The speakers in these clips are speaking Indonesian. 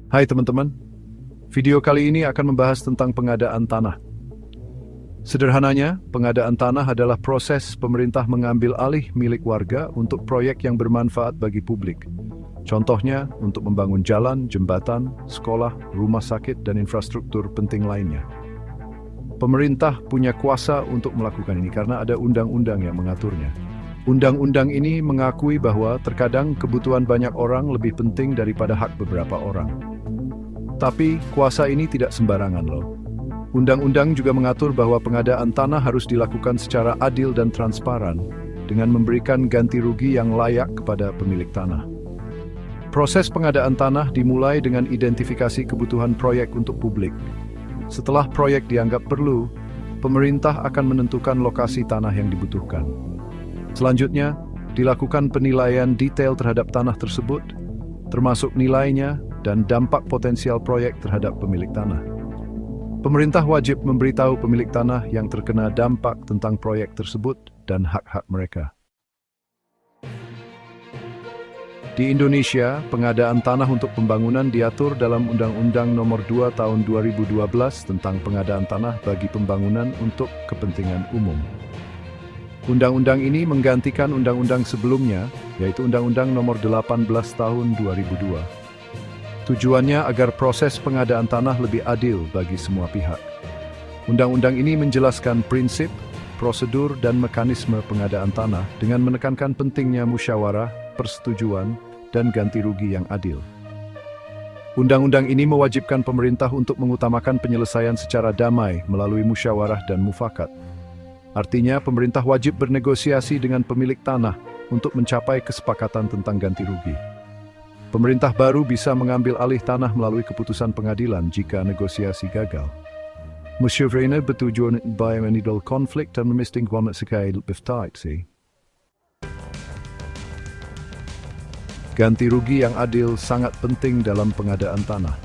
Hai teman-teman, video kali ini akan membahas tentang pengadaan tanah. Sederhananya, pengadaan tanah adalah proses pemerintah mengambil alih milik warga untuk proyek yang bermanfaat bagi publik. Contohnya, untuk membangun jalan, jembatan, sekolah, rumah sakit, dan infrastruktur penting lainnya. Pemerintah punya kuasa untuk melakukan ini karena ada undang-undang yang mengaturnya. Undang-undang ini mengakui bahwa terkadang kebutuhan banyak orang lebih penting daripada hak beberapa orang. Tapi, kuasa ini tidak sembarangan loh. Undang-undang juga mengatur bahwa pengadaan tanah harus dilakukan secara adil dan transparan, dengan memberikan ganti rugi yang layak kepada pemilik tanah. Proses pengadaan tanah dimulai dengan identifikasi kebutuhan proyek untuk publik. Setelah proyek dianggap perlu, pemerintah akan menentukan lokasi tanah yang dibutuhkan. Selanjutnya, dilakukan penilaian detail terhadap tanah tersebut, termasuk nilainya dan dampak potensial proyek terhadap pemilik tanah. Pemerintah wajib memberitahu pemilik tanah yang terkena dampak tentang proyek tersebut dan hak-hak mereka. Di Indonesia, pengadaan tanah untuk pembangunan diatur dalam Undang-Undang Nomor 2 Tahun 2012 tentang pengadaan tanah bagi pembangunan untuk kepentingan umum. Undang-undang ini menggantikan undang-undang sebelumnya, yaitu Undang-Undang Nomor 18 Tahun 2002. Tujuannya agar proses pengadaan tanah lebih adil bagi semua pihak. Undang-undang ini menjelaskan prinsip, prosedur, dan mekanisme pengadaan tanah dengan menekankan pentingnya musyawarah, persetujuan, dan ganti rugi yang adil. Undang-undang ini mewajibkan pemerintah untuk mengutamakan penyelesaian secara damai melalui musyawarah dan mufakat. Artinya, pemerintah wajib bernegosiasi dengan pemilik tanah untuk mencapai kesepakatan tentang ganti rugi. Pemerintah baru bisa mengambil alih tanah melalui keputusan pengadilan jika negosiasi gagal. Musyawarah bertujuan menghindari konflik dan memastikan sekali lebih taat. Ganti rugi yang adil sangat penting dalam pengadaan tanah.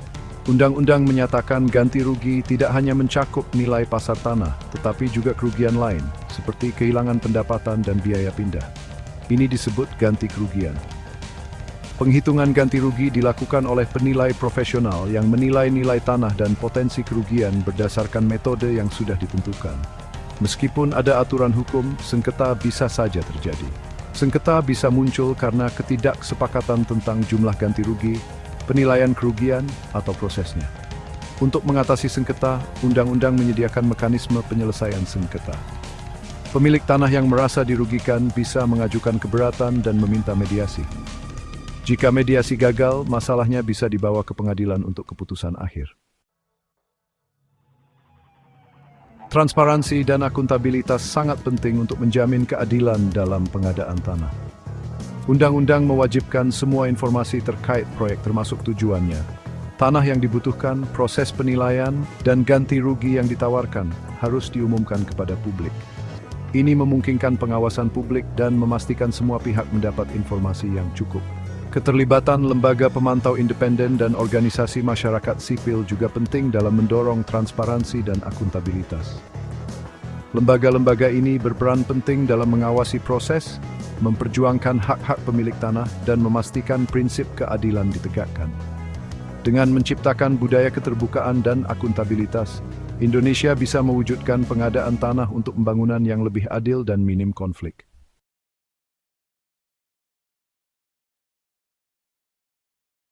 Undang-undang menyatakan ganti rugi tidak hanya mencakup nilai pasar tanah, tetapi juga kerugian lain, seperti kehilangan pendapatan dan biaya pindah. Ini disebut ganti kerugian. Penghitungan ganti rugi dilakukan oleh penilai profesional yang menilai nilai tanah dan potensi kerugian berdasarkan metode yang sudah ditentukan. Meskipun ada aturan hukum, sengketa bisa saja terjadi. Sengketa bisa muncul karena ketidaksepakatan tentang jumlah ganti rugi, penilaian kerugian, atau prosesnya. Untuk mengatasi sengketa, undang-undang menyediakan mekanisme penyelesaian sengketa. Pemilik tanah yang merasa dirugikan bisa mengajukan keberatan dan meminta mediasi. Jika mediasi gagal, masalahnya bisa dibawa ke pengadilan untuk keputusan akhir. Transparansi dan akuntabilitas sangat penting untuk menjamin keadilan dalam pengadaan tanah. Undang-undang mewajibkan semua informasi terkait proyek termasuk tujuannya, tanah yang dibutuhkan, proses penilaian, dan ganti rugi yang ditawarkan harus diumumkan kepada publik. Ini memungkinkan pengawasan publik dan memastikan semua pihak mendapat informasi yang cukup. Keterlibatan lembaga pemantau independen dan organisasi masyarakat sipil juga penting dalam mendorong transparansi dan akuntabilitas. Lembaga-lembaga ini berperan penting dalam mengawasi proses, memperjuangkan hak-hak pemilik tanah, dan memastikan prinsip keadilan ditegakkan. Dengan menciptakan budaya keterbukaan dan akuntabilitas, Indonesia bisa mewujudkan pengadaan tanah untuk pembangunan yang lebih adil dan minim konflik.